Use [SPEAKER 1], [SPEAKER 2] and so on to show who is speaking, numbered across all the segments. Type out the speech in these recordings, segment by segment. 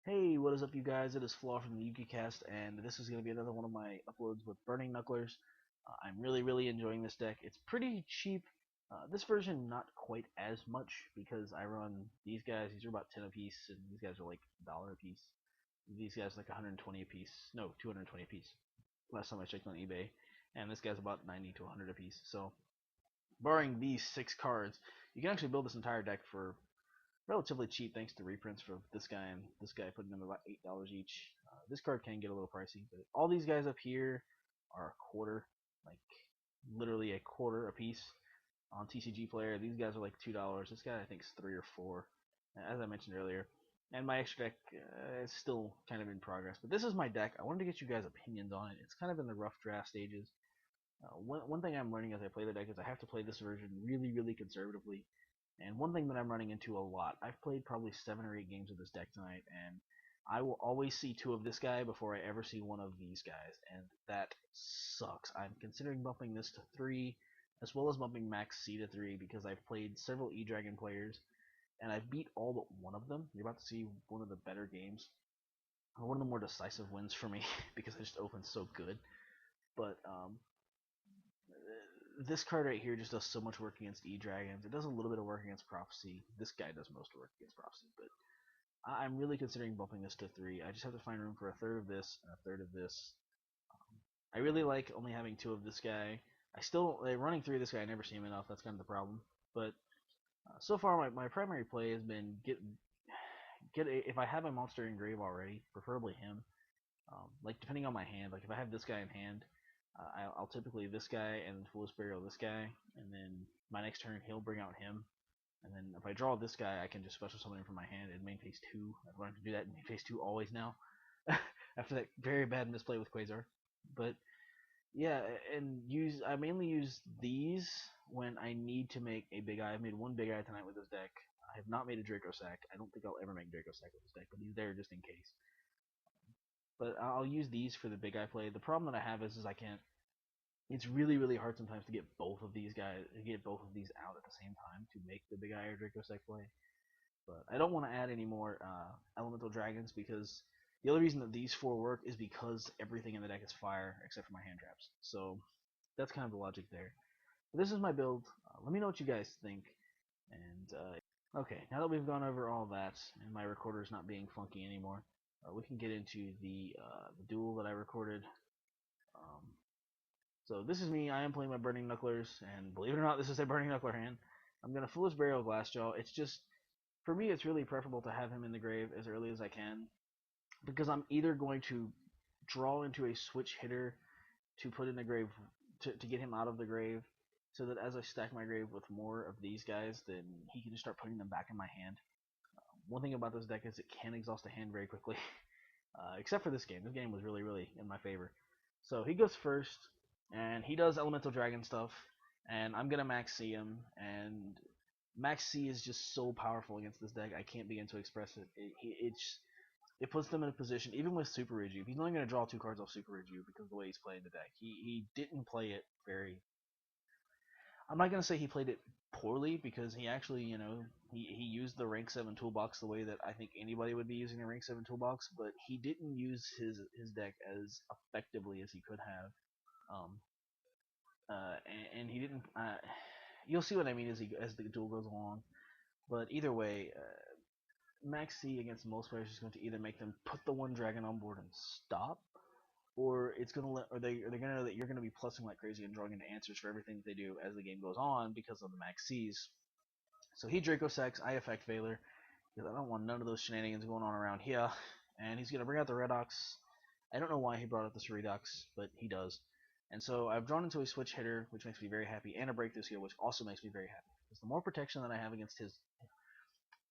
[SPEAKER 1] Hey, what is up, you guys? It is Flaw from the YukiCast, and this is going to be another one of my uploads with Burning Knucklers. I'm really enjoying this deck. It's pretty cheap. This version, not quite as much, because I run these guys. These are about 10 a piece, and these guys are like $1 a piece. These guys like 120 a piece. No, 220 a piece. Last time I checked on eBay. And this guy's about 90 to 100 a piece. So, barring these 6 cards, you can actually build this entire deck for relatively cheap thanks to reprints for this guy and this guy, putting them about $8 each. This card can get a little pricey, but all these guys up here are a quarter, like literally a quarter a piece on TCG Player. These guys are like $2. This guy I think is 3 or 4, as I mentioned earlier. And my extra deck is still kind of in progress, but this is my deck. I wanted to get you guys' opinions on it. It's kind of in the rough draft stages. One thing I'm learning as I play the deck is I have to play this version really conservatively. And one thing that I'm running into a lot, I've played probably 7 or 8 games of this deck tonight, and I will always see 2 of this guy before I ever see 1 of these guys, and that sucks. I'm considering bumping this to 3, as well as bumping max C to 3, because I've played several E-Dragon players, and I've beat all but 1 of them. You're about to see one of the better games, one of the more decisive wins for me, because I just opened so good. But this card right here just does so much work against E-Dragons. It does a little bit of work against Prophecy. This guy does most work against Prophecy, but I'm really considering bumping this to 3. I just have to find room for a third of this and a third of this. I really like only having 2 of this guy. I still, running 3 of this guy, I never see him enough. That's kind of the problem. But so far, my primary play has been if I have a monster in grave already, preferably him. Like depending on my hand, like if I have this guy in hand, I'll typically this guy and Foolish Burial this guy, and then my next turn he'll bring out him, and then if I draw this guy, I can just special summon him from my hand in main phase 2. I've learned to do that in main phase 2 always now, after that very bad misplay with Quasar. But yeah, and I mainly use these when I need to make a big eye. I've made 1 big eye tonight with this deck. I have not made a Draco Sack. I don't think I'll ever make Draco Sack with this deck, but he's there just in case. But I'll use these for the big eye play. The problem that I have is I can't. It's really hard sometimes to get both of these guys, to get both of these out at the same time to make the big eye or Draco Sec play. But I don't want to add any more elemental dragons, because the only reason that these 4 work is because everything in the deck is fire except for my hand traps. So that's kind of the logic there. But this is my build. Let me know what you guys think. And okay, now that we've gone over all that and my recorder is not being funky anymore, we can get into the duel that I recorded. Um, so this is me. I am playing my Burning Knucklers, and believe it or not, this is a Burning Knuckler hand. I'm gonna Foolish Burial Glassjaw. It's just, for me, it's really preferable to have him in the grave as early as I can, because I'm either going to draw into a switch hitter to put in the grave to get him out of the grave, so that as I stack my grave with more of these guys, then he can just start putting them back in my hand. One thing about this deck is it can exhaust a hand very quickly, except for this game. This game was really in my favor. So he goes first, and he does Elemental Dragon stuff, and I'm gonna Max C him, and Max C is just so powerful against this deck. I can't begin to express it. It puts them in a position, even with Super Riju. He's only going to draw 2 cards off Super Riju because of the way he's playing the deck. He didn't play it very. I'm not going to say he played it poorly, because he actually, he used the rank 7 toolbox the way that I think anybody would be using a rank 7 toolbox, but he didn't use his deck as effectively as he could have. Um, and he didn't. You'll see what I mean as the duel goes along. But either way, Max C against most players is going to either make them put the 1 dragon on board and stop, or it's gonna they're gonna know that you're gonna be plussing like crazy and drawing into answers for everything that they do as the game goes on because of the Max C's. So he Draco Sacks, I effect Valor, because I don't want none of those shenanigans going on around here. And he's gonna bring out the Redox. I don't know why he brought out this Redux, but he does. And so I've drawn into a switch hitter, which makes me very happy, and a breakthrough skill, which also makes me very happy. Because the more protection that I have against his,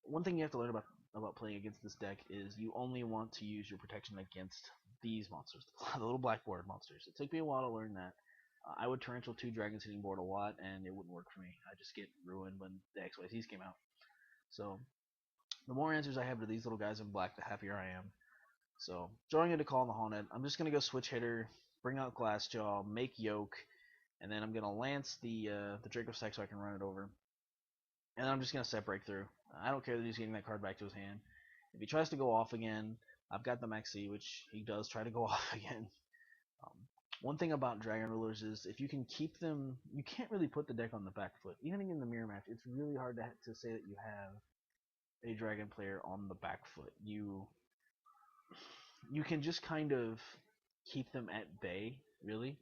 [SPEAKER 1] one thing you have to learn about playing against this deck is you only want to use your protection against these monsters, the little black border monsters. It took me a while to learn that. I would torrential 2 dragons hitting board a lot, and it wouldn't work for me. I just get ruined when the XYZs came out. So the more answers I have to these little guys in black, the happier I am. So drawing into Call in the Haunted, I'm just gonna go switch hitter, bring out Glassjaw, make Yoke, and then I'm gonna lance the Draco Sack so I can run it over. And I'm just gonna set Breakthrough. I don't care that he's getting that card back to his hand. If he tries to go off again, I've got the Maxi, which he does try to go off again. Um, one thing about Dragon Rulers is if you can keep them, you can't really put the deck on the back foot. Even in the mirror match, it's really hard to say that you have a Dragon player on the back foot. You can just kind of keep them at bay, really.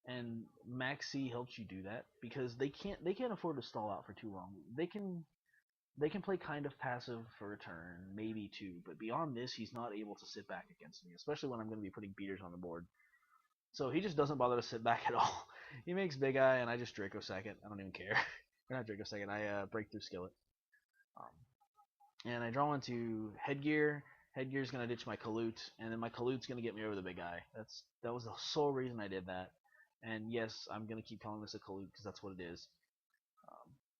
[SPEAKER 1] And Maxi helps you do that because they can't afford to stall out for too long. They can play kind of passive for a turn, maybe two, but beyond this, he's not able to sit back against me, especially when I'm going to be putting beaters on the board. So he just doesn't bother to sit back at all. He makes Big Eye, and I just Draco Second. I don't even care. Or not Draco Second. I Breakthrough Skillet. And I draw into Headgear. Headgear's gonna ditch my Kalut, and then my Kalut's gonna get me over the Big Eye. That was the sole reason I did that. And yes, I'm gonna keep calling this a Kalut because that's what it is.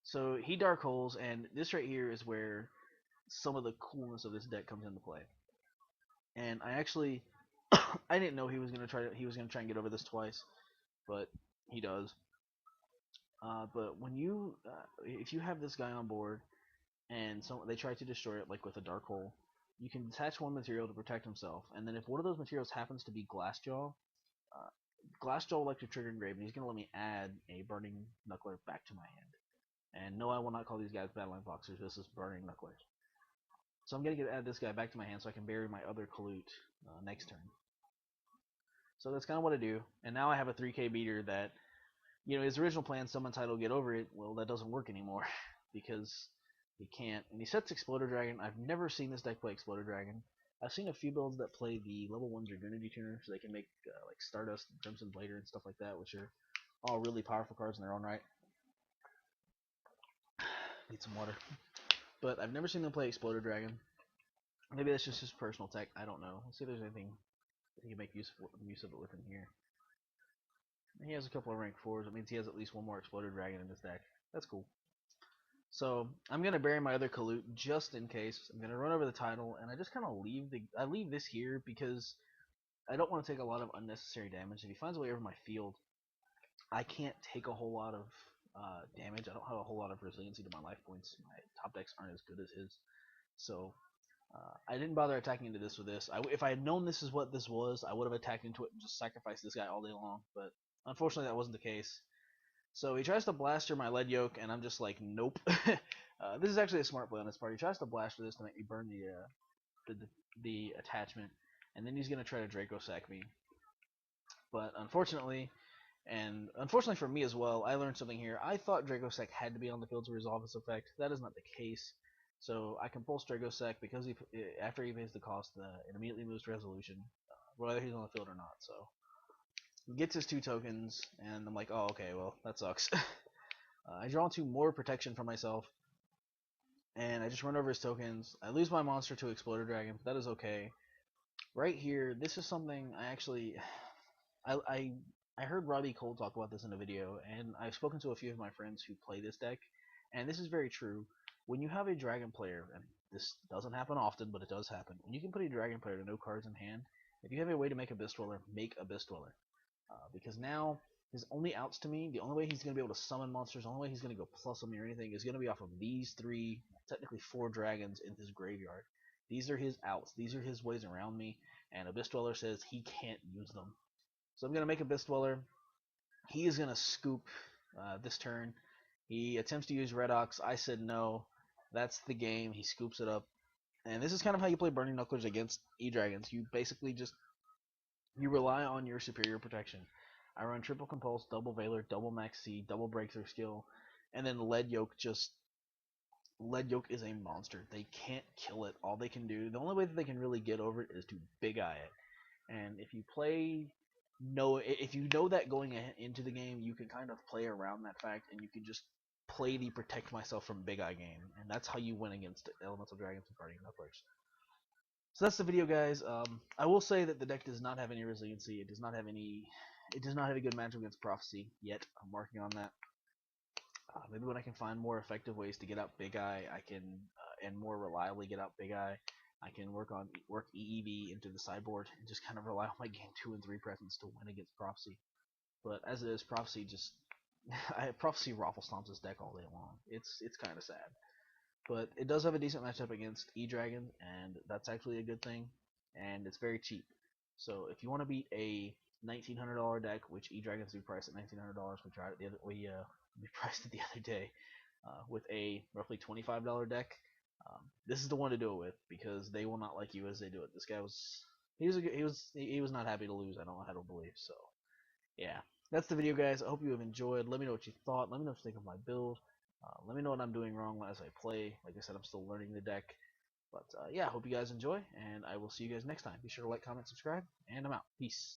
[SPEAKER 1] So he Dark Holes, and this right here is where some of the coolness of this deck comes into play. And I actually, I didn't know he was gonna try and get over this twice, but he does. But if you have this guy on board, and they try to destroy it, like with a Dark Hole, you can detach one material to protect himself, and then if one of those materials happens to be Glassjaw, Glassjaw will like to trigger engrave, and he's going to let me add a Burning Knuckler back to my hand. And no, I will not call these guys Battleline Boxers, this is Burning Knucklers. So I'm going to add this guy back to my hand so I can bury my other Kalut next turn. So that's kind of what I do, and now I have a 3k beater that, his original plan, Summon Title, get over it, well, that doesn't work anymore, because he can't. And he sets Exploder Dragon. I've never seen this deck play Exploder Dragon. I've seen a few builds that play the level 1 Dragoonity Tuner, so they can make like Stardust and Crimson Blader and stuff like that, which are all really powerful cards in their own right. Need some water. But I've never seen them play Exploder Dragon. Maybe that's just his personal tech. I don't know. Let's see if there's anything that he can make use of it with in here. He has a couple of rank 4s. It means he has at least one more Exploder Dragon in his deck. That's cool. So I'm gonna bury my other Kalut just in case. I'm gonna run over the title, and I just kind of leave this here because I don't want to take a lot of unnecessary damage. If he finds a way over my field, I can't take a whole lot of damage. I don't have a whole lot of resiliency to my life points. My top decks aren't as good as his, so I didn't bother attacking into this with this. If I had known this is what this was, I would have attacked into it and just sacrificed this guy all day long. But unfortunately, that wasn't the case. So he tries to blaster my lead yoke, and I'm just like, nope. This is actually a smart play on his part. He tries to blaster this to make me burn the attachment, and then he's gonna try to Draco sack me. But unfortunately for me as well, I learned something here. I thought Draco Sack had to be on the field to resolve this effect. That is not the case. So I can pulse Draco Sack because after he pays the cost, it immediately moves to resolution, whether he's on the field or not. So he gets his 2 tokens, and I'm like, oh, okay, well, that sucks. I draw 2 more protection for myself, and I just run over his tokens. I lose my monster to Exploder Dragon, but that is okay. Right here, this is something I heard Robbie Cole talk about this in a video, and I've spoken to a few of my friends who play this deck, and this is very true. When you have a Dragon player, and this doesn't happen often, but it does happen, when you can put a Dragon player to no cards in hand, if you have a way to make Abyss Dweller, make Abyss Dweller. Because now, his only outs to me, the only way he's going to be able to summon monsters, the only way he's going to go plus them or anything, is going to be off of these 3, technically 4 dragons in his graveyard. These are his outs. These are his ways around me, and Abyss Dweller says he can't use them. So I'm going to make Abyss Dweller. He is going to scoop this turn. He attempts to use Redox. I said no. That's the game. He scoops it up. And this is kind of how you play Burning Knucklers against E-Dragons. You basically just rely on your superior protection. I run Triple Compulse, Double Valor, Double Max C, Double Breakthrough Skill, and then Lead Yoke is a monster. They can't kill it. All they can do, the only way that they can really get over it is to Big Eye it. And if you know that going into the game, you can kind of play around that fact, and you can just play the protect myself from Big Eye game, and that's how you win against Elemental Dragons and Burning Knucklers. So that's the video, guys. I will say that the deck does not have any resiliency. It does not have a good matchup against Prophecy yet. I'm working on that. Maybe when I can find more effective ways to get out Big Eye, I can and more reliably get out Big Eye, I can work EEV into the sideboard and just kind of rely on my game 2 and 3 presence to win against Prophecy. But as it is, Prophecy Prophecy raffle stomps this deck all day long. It's kind of sad. but it does have a decent matchup against E-Dragon, and that's actually a good thing, and it's very cheap. So if you want to beat a $1,900 deck, which E-Dragons do price at $1,900, we tried it the other we priced it the other day, with a roughly $25 deck, this is the one to do it with because they will not like you as they do it. This guy was he was not happy to lose. I don't know how to believe. So yeah, that's the video, guys. I hope you have enjoyed. Let me know what you thought. Let me know what you think of my build. Let me know what I'm doing wrong as I play. Like I said, I'm still learning the deck. But yeah, I hope you guys enjoy, and I will see you guys next time. Be sure to like, comment, subscribe, and I'm out. Peace.